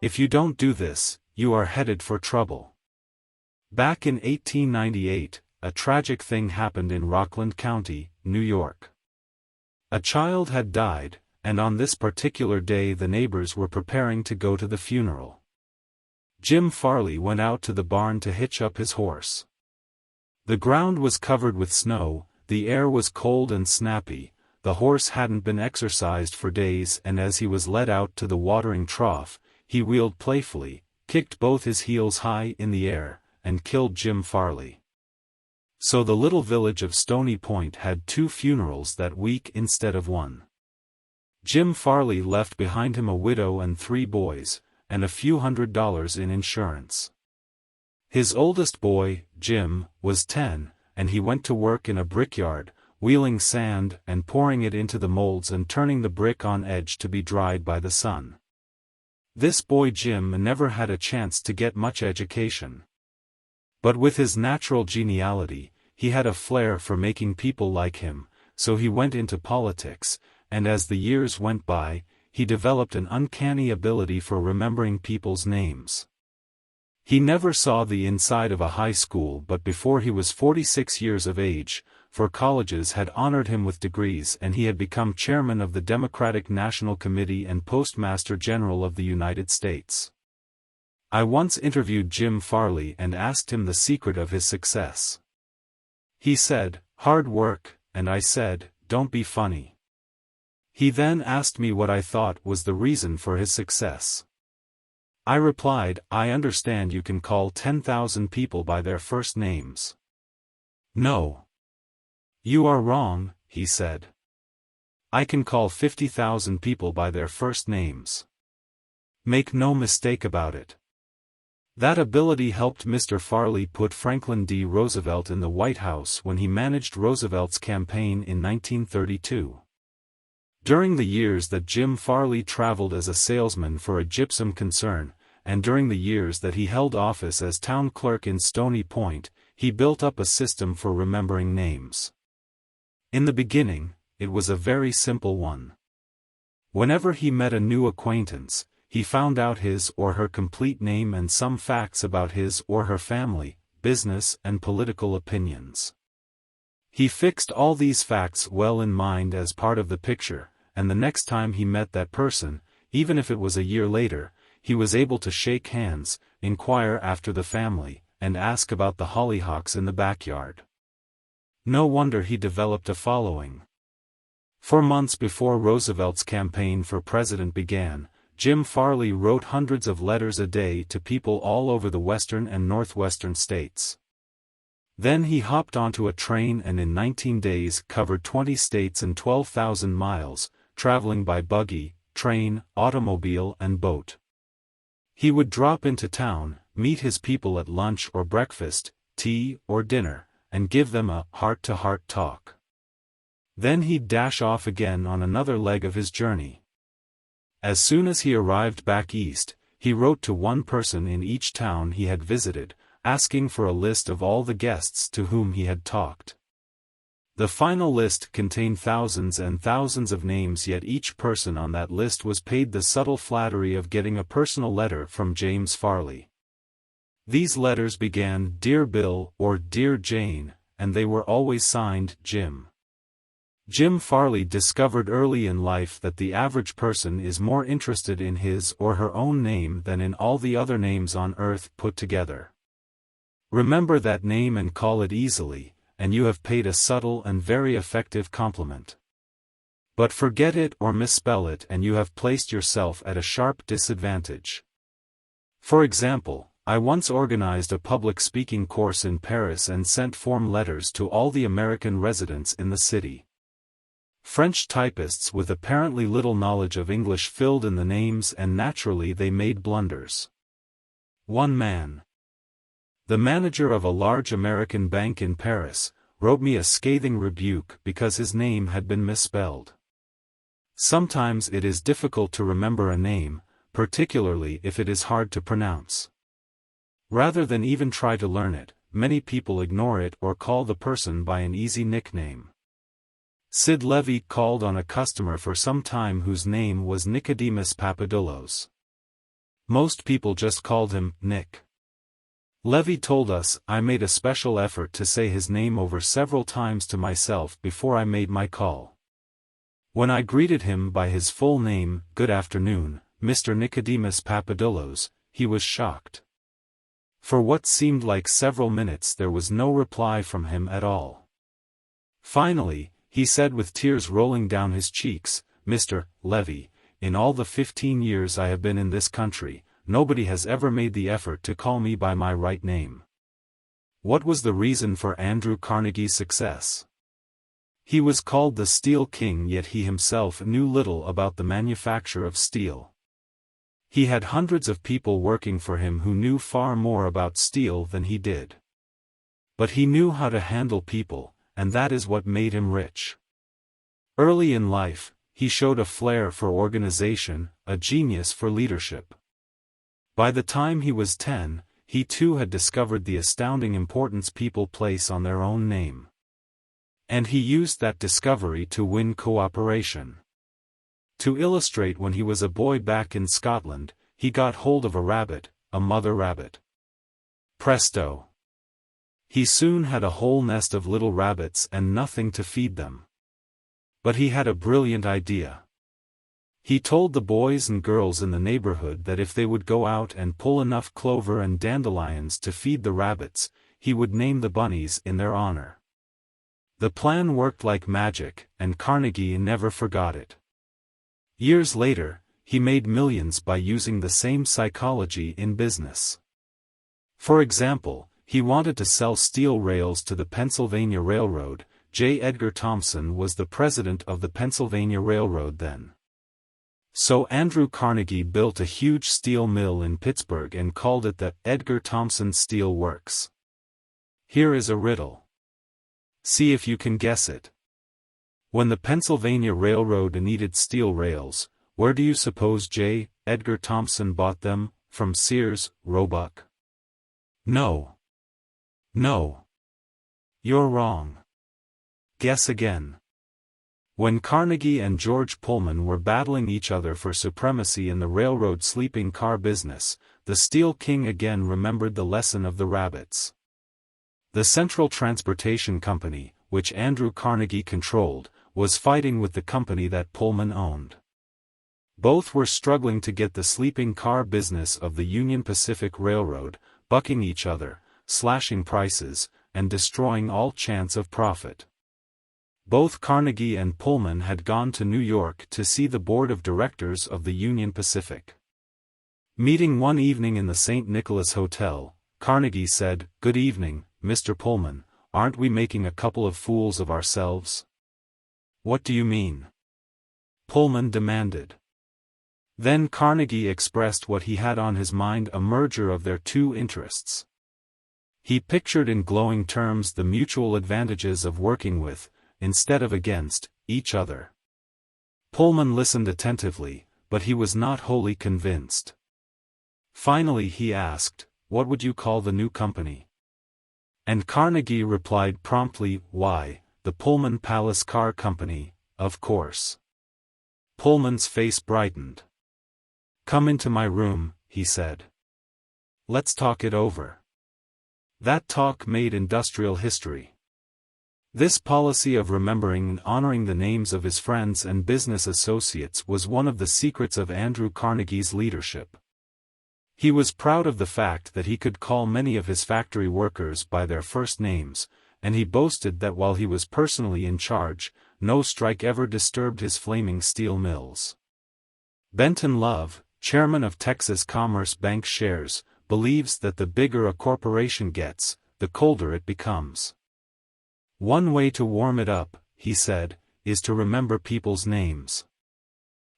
If you don't do this, you are headed for trouble. Back in 1898, a tragic thing happened in Rockland County, New York. A child had died, and on this particular day the neighbors were preparing to go to the funeral. Jim Farley went out to the barn to hitch up his horse. The ground was covered with snow, the air was cold and snappy, the horse hadn't been exercised for days, and as he was led out to the watering trough, he wheeled playfully, kicked both his heels high in the air, and killed Jim Farley. So the little village of Stony Point had 2 funerals that week instead of 1. Jim Farley left behind him a widow and 3 boys, and a few $100s in insurance. His oldest boy, Jim, was 10, and he went to work in a brickyard, wheeling sand and pouring it into the molds and turning the brick on edge to be dried by the sun. This boy Jim never had a chance to get much education. But with his natural geniality, he had a flair for making people like him, so he went into politics, and as the years went by, he developed an uncanny ability for remembering people's names. He never saw the inside of a high school, but before he was 46 years of age, 4 colleges had honored him with degrees, and he had become chairman of the Democratic National Committee and Postmaster General of the United States. I once interviewed Jim Farley and asked him the secret of his success. He said, "Hard work," and I said, "Don't be funny." He then asked me what I thought was the reason for his success. I replied, "I understand you can call 10,000 people by their first names." "No. You are wrong," he said. "I can call 50,000 people by their first names. Make no mistake about it." That ability helped Mr. Farley put Franklin D. Roosevelt in the White House when he managed Roosevelt's campaign in 1932. During the years that Jim Farley traveled as a salesman for a gypsum concern, and during the years that he held office as town clerk in Stony Point, he built up a system for remembering names. In the beginning, it was a very simple one. Whenever he met a new acquaintance, he found out his or her complete name and some facts about his or her family, business, and political opinions. He fixed all these facts well in mind as part of the picture, and the next time he met that person, even if it was a year later, he was able to shake hands, inquire after the family, and ask about the hollyhocks in the backyard. No wonder he developed a following. For months before Roosevelt's campaign for president began, Jim Farley wrote hundreds of letters a day to people all over the western and northwestern states. Then he hopped onto a train and in 19 days covered 20 states and 12,000 miles, traveling by buggy, train, automobile, and boat. He would drop into town, meet his people at lunch or breakfast, tea or dinner, and give them a heart-to-heart talk. Then he'd dash off again on another leg of his journey. As soon as he arrived back east, he wrote to one person in each town he had visited, asking for a list of all the guests to whom he had talked. The final list contained thousands and thousands of names, yet each person on that list was paid the subtle flattery of getting a personal letter from James Farley. These letters began "Dear Bill" or "Dear Jane," and they were always signed Jim. Jim Farley discovered early in life that the average person is more interested in his or her own name than in all the other names on earth put together. Remember that name and call it easily, and you have paid a subtle and very effective compliment. But forget it or misspell it and you have placed yourself at a sharp disadvantage. For example, I once organized a public speaking course in Paris and sent form letters to all the American residents in the city. French typists with apparently little knowledge of English filled in the names and naturally they made blunders. One man, the manager of a large American bank in Paris, wrote me a scathing rebuke because his name had been misspelled. Sometimes it is difficult to remember a name, particularly if it is hard to pronounce. Rather than even try to learn it, many people ignore it or call the person by an easy nickname. Sid Levy called on a customer for some time whose name was Nicodemus Papadoulos. Most people just called him Nick. Levy told us, "I made a special effort to say his name over several times to myself before I made my call. When I greeted him by his full name, 'Good afternoon, Mr. Nicodemus Papadoulos,' he was shocked. For what seemed like several minutes there was no reply from him at all. Finally, he said with tears rolling down his cheeks, 'Mr. Levy, in all the 15 years I have been in this country, nobody has ever made the effort to call me by my right name.'" What was the reason for Andrew Carnegie's success? He was called the Steel King, yet he himself knew little about the manufacture of steel. He had hundreds of people working for him who knew far more about steel than he did. But he knew how to handle people, and that is what made him rich. Early in life, he showed a flair for organization, a genius for leadership. By the time he was 10, he too had discovered the astounding importance people place on their own name. And he used that discovery to win cooperation. To illustrate, when he was a boy back in Scotland, he got hold of a rabbit, a mother rabbit. Presto! He soon had a whole nest of little rabbits and nothing to feed them. But he had a brilliant idea. He told the boys and girls in the neighborhood that if they would go out and pull enough clover and dandelions to feed the rabbits, he would name the bunnies in their honor. The plan worked like magic, and Carnegie never forgot it. Years later, he made millions by using the same psychology in business. For example, he wanted to sell steel rails to the Pennsylvania Railroad. J. Edgar Thomson was the president of the Pennsylvania Railroad then. So Andrew Carnegie built a huge steel mill in Pittsburgh and called it the Edgar Thomson Steel Works. Here is a riddle. See if you can guess it. When the Pennsylvania Railroad needed steel rails, where do you suppose J. Edgar Thomson bought them? From Sears, Roebuck? No. No. You're wrong. Guess again. When Carnegie and George Pullman were battling each other for supremacy in the railroad sleeping car business, the Steel King again remembered the lesson of the rabbits. The Central Transportation Company, which Andrew Carnegie controlled, was fighting with the company that Pullman owned. Both were struggling to get the sleeping car business of the Union Pacific Railroad, bucking each other, slashing prices, and destroying all chance of profit. Both Carnegie and Pullman had gone to New York to see the board of directors of the Union Pacific. Meeting one evening in the St. Nicholas Hotel, Carnegie said, "Good evening, Mr. Pullman, aren't we making a couple of fools of ourselves?" "What do you mean?" Pullman demanded. Then Carnegie expressed what he had on his mind, a merger of their two interests. He pictured in glowing terms the mutual advantages of working with, instead of against, each other. Pullman listened attentively, but he was not wholly convinced. Finally he asked, "What would you call the new company?" And Carnegie replied promptly, "Why, the Pullman Palace Car Company, of course." Pullman's face brightened. "Come into my room," he said. "Let's talk it over." That talk made industrial history. This policy of remembering and honoring the names of his friends and business associates was one of the secrets of Andrew Carnegie's leadership. He was proud of the fact that he could call many of his factory workers by their first names, and he boasted that while he was personally in charge, no strike ever disturbed his flaming steel mills. Benton Love, chairman of Texas Commerce Bank Shares, believes that the bigger a corporation gets, the colder it becomes. "One way to warm it up," he said, "is to remember people's names."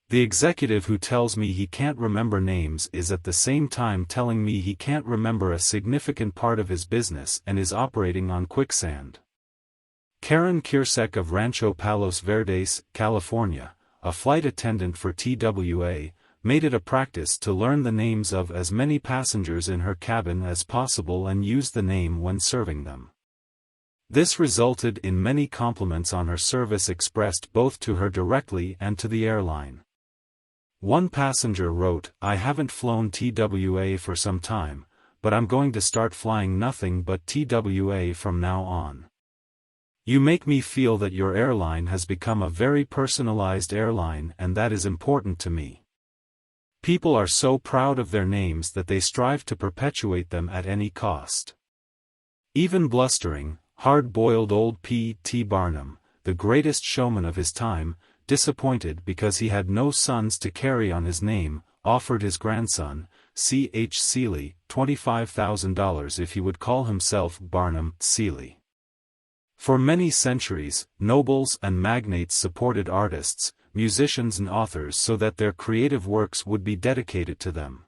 The executive who tells me he can't remember names is at the same time telling me he can't remember a significant part of his business and is operating on quicksand. Karen Kiersek of Rancho Palos Verdes, California, a flight attendant for TWA, made it a practice to learn the names of as many passengers in her cabin as possible and use the name when serving them. This resulted in many compliments on her service expressed both to her directly and to the airline. One passenger wrote, "I haven't flown TWA for some time, but I'm going to start flying nothing but TWA from now on. You make me feel that your airline has become a very personalized airline, and that is important to me. People are so proud of their names that they strive to perpetuate them at any cost." Even blustering, hard-boiled old P.T. Barnum, the greatest showman of his time, disappointed because he had no sons to carry on his name, offered his grandson, C.H. Seeley, $25,000 if he would call himself Barnum Seeley. For many centuries, nobles and magnates supported artists, musicians and authors so that their creative works would be dedicated to them.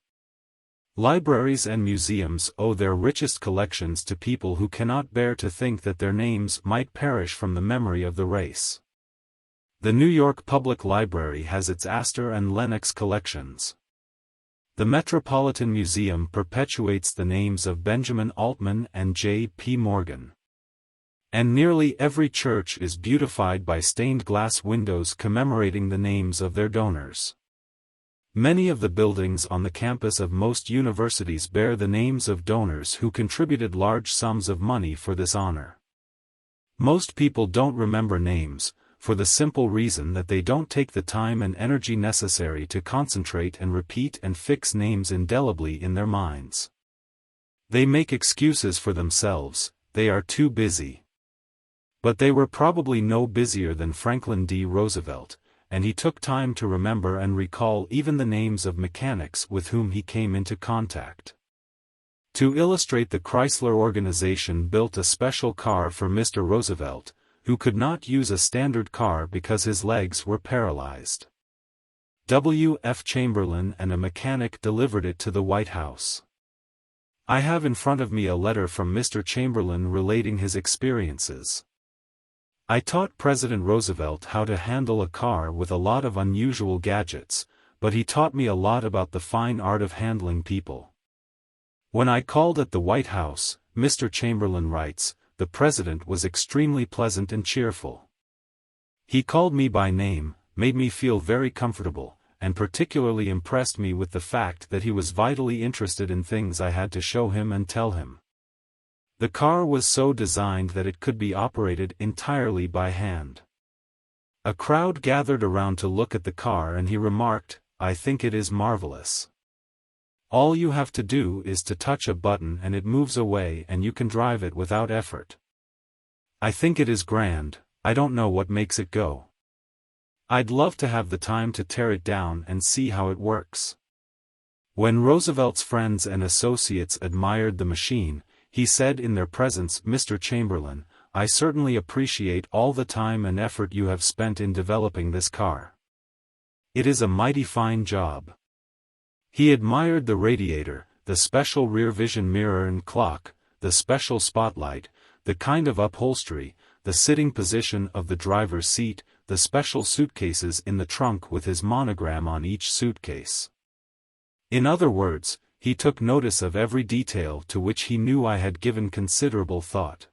Libraries and museums owe their richest collections to people who cannot bear to think that their names might perish from the memory of the race. The New York Public Library has its Astor and Lenox collections. The Metropolitan Museum perpetuates the names of Benjamin Altman and J.P. Morgan. And nearly every church is beautified by stained glass windows commemorating the names of their donors. Many of the buildings on the campus of most universities bear the names of donors who contributed large sums of money for this honor. Most people don't remember names, for the simple reason that they don't take the time and energy necessary to concentrate and repeat and fix names indelibly in their minds. They make excuses for themselves, they are too busy. But they were probably no busier than Franklin D. Roosevelt, and he took time to remember and recall even the names of mechanics with whom he came into contact. To illustrate, the Chrysler organization built a special car for Mr. Roosevelt, who could not use a standard car because his legs were paralyzed. W. F. Chamberlain and a mechanic delivered it to the White House. I have in front of me a letter from Mr. Chamberlain relating his experiences. I taught President Roosevelt how to handle a car with a lot of unusual gadgets, but he taught me a lot about the fine art of handling people. When I called at the White House, Mr. Chamberlain writes, the president was extremely pleasant and cheerful. He called me by name, made me feel very comfortable, and particularly impressed me with the fact that he was vitally interested in things I had to show him and tell him. The car was so designed that it could be operated entirely by hand. A crowd gathered around to look at the car and he remarked, "I think it is marvelous. All you have to do is to touch a button and it moves away and you can drive it without effort. I think it is grand, I don't know what makes it go. I'd love to have the time to tear it down and see how it works." When Roosevelt's friends and associates admired the machine, he said in their presence, "Mr. Chamberlain, I certainly appreciate all the time and effort you have spent in developing this car. It is a mighty fine job." He admired the radiator, the special rear vision mirror and clock, the special spotlight, the kind of upholstery, the sitting position of the driver's seat, the special suitcases in the trunk with his monogram on each suitcase. In other words, he took notice of every detail to which he knew I had given considerable thought.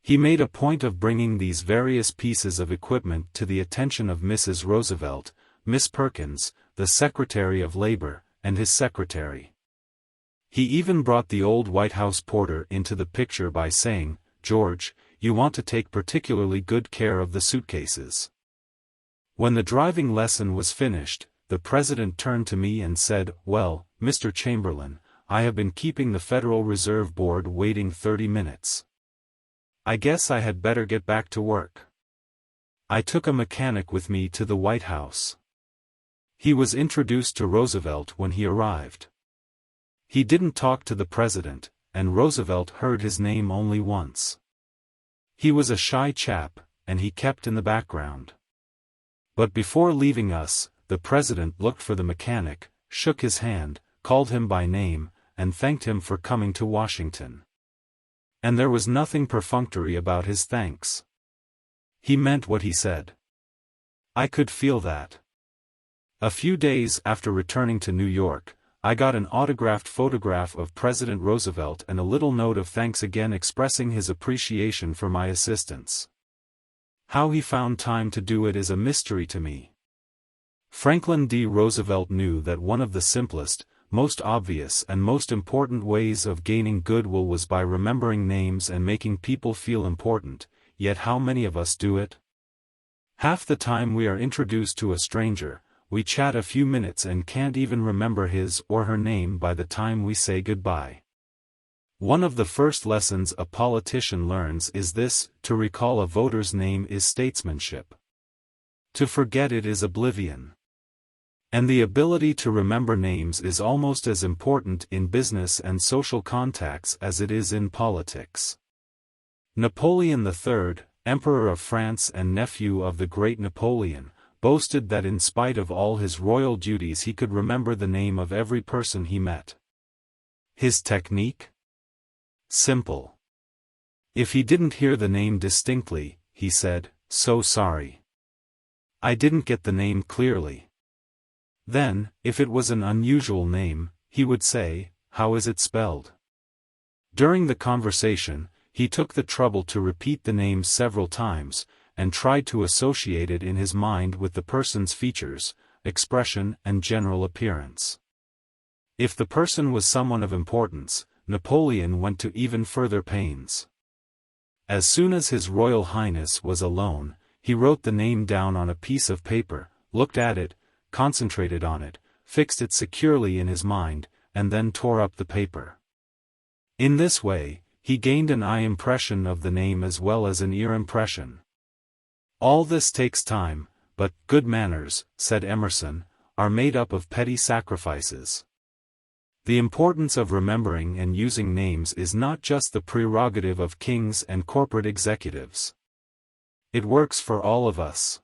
He made a point of bringing these various pieces of equipment to the attention of Mrs. Roosevelt, Miss Perkins, the Secretary of Labor, and his secretary. He even brought the old White House porter into the picture by saying, "George, you want to take particularly good care of the suitcases." When the driving lesson was finished, the president turned to me and said, "Well, Mr. Chamberlain, I have been keeping the Federal Reserve Board waiting 30 minutes. I guess I had better get back to work." I took a mechanic with me to the White House. He was introduced to Roosevelt when he arrived. He didn't talk to the president, and Roosevelt heard his name only once. He was a shy chap, and he kept in the background. But before leaving us, the president looked for the mechanic, shook his hand, called him by name, and thanked him for coming to Washington. And there was nothing perfunctory about his thanks. He meant what he said. I could feel that. A few days after returning to New York, I got an autographed photograph of President Roosevelt and a little note of thanks again expressing his appreciation for my assistance. How he found time to do it is a mystery to me. Franklin D. Roosevelt knew that one of the simplest, most obvious and most important ways of gaining goodwill was by remembering names and making people feel important, yet how many of us do it? Half the time we are introduced to a stranger, we chat a few minutes and can't even remember his or her name by the time we say goodbye. One of the first lessons a politician learns is this: to recall a voter's name is statesmanship. To forget it is oblivion. And the ability to remember names is almost as important in business and social contacts as it is in politics. Napoleon III, Emperor of France and nephew of the great Napoleon, boasted that in spite of all his royal duties he could remember the name of every person he met. His technique? Simple. If he didn't hear the name distinctly, he said, "So sorry. I didn't get the name clearly." Then, if it was an unusual name, he would say, "How is it spelled?" During the conversation, he took the trouble to repeat the name several times, and tried to associate it in his mind with the person's features, expression and general appearance. If the person was someone of importance, Napoleon went to even further pains. As soon as His Royal Highness was alone, he wrote the name down on a piece of paper, looked at it, concentrated on it, fixed it securely in his mind, and then tore up the paper. In this way, he gained an eye impression of the name as well as an ear impression. All this takes time, but good manners, said Emerson, are made up of petty sacrifices. The importance of remembering and using names is not just the prerogative of kings and corporate executives. It works for all of us.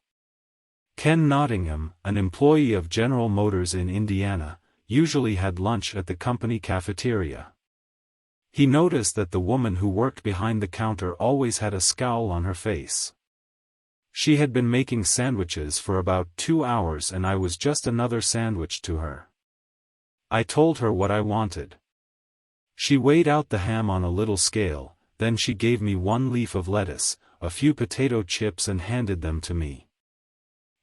Ken Nottingham, an employee of General Motors in Indiana, usually had lunch at the company cafeteria. He noticed that the woman who worked behind the counter always had a scowl on her face. She had been making sandwiches for about 2 hours and I was just another sandwich to her. I told her what I wanted. She weighed out the ham on a little scale, then she gave me 1 leaf of lettuce, a few potato chips and handed them to me.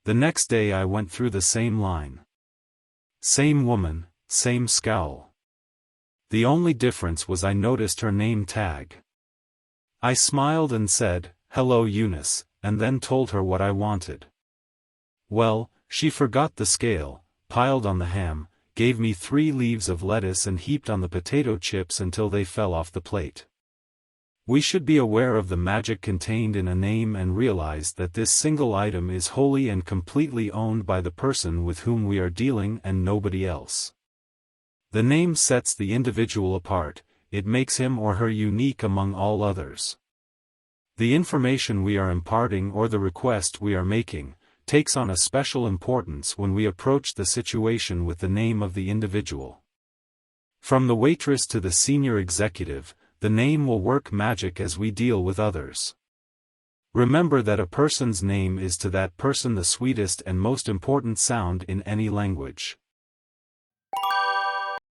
The next day I went through the same line. Same woman, same scowl. The only difference was I noticed her name tag. I smiled and said, "Hello Eunice," and then told her what I wanted. Well, she forgot the scale, piled on the ham, gave me 3 leaves of lettuce and heaped on the potato chips until they fell off the plate. We should be aware of the magic contained in a name and realize that this single item is wholly and completely owned by the person with whom we are dealing and nobody else. The name sets the individual apart, it makes him or her unique among all others. The information we are imparting or the request we are making, takes on a special importance when we approach the situation with the name of the individual. From the waitress to the senior executive, the name will work magic as we deal with others. Remember that a person's name is to that person the sweetest and most important sound in any language.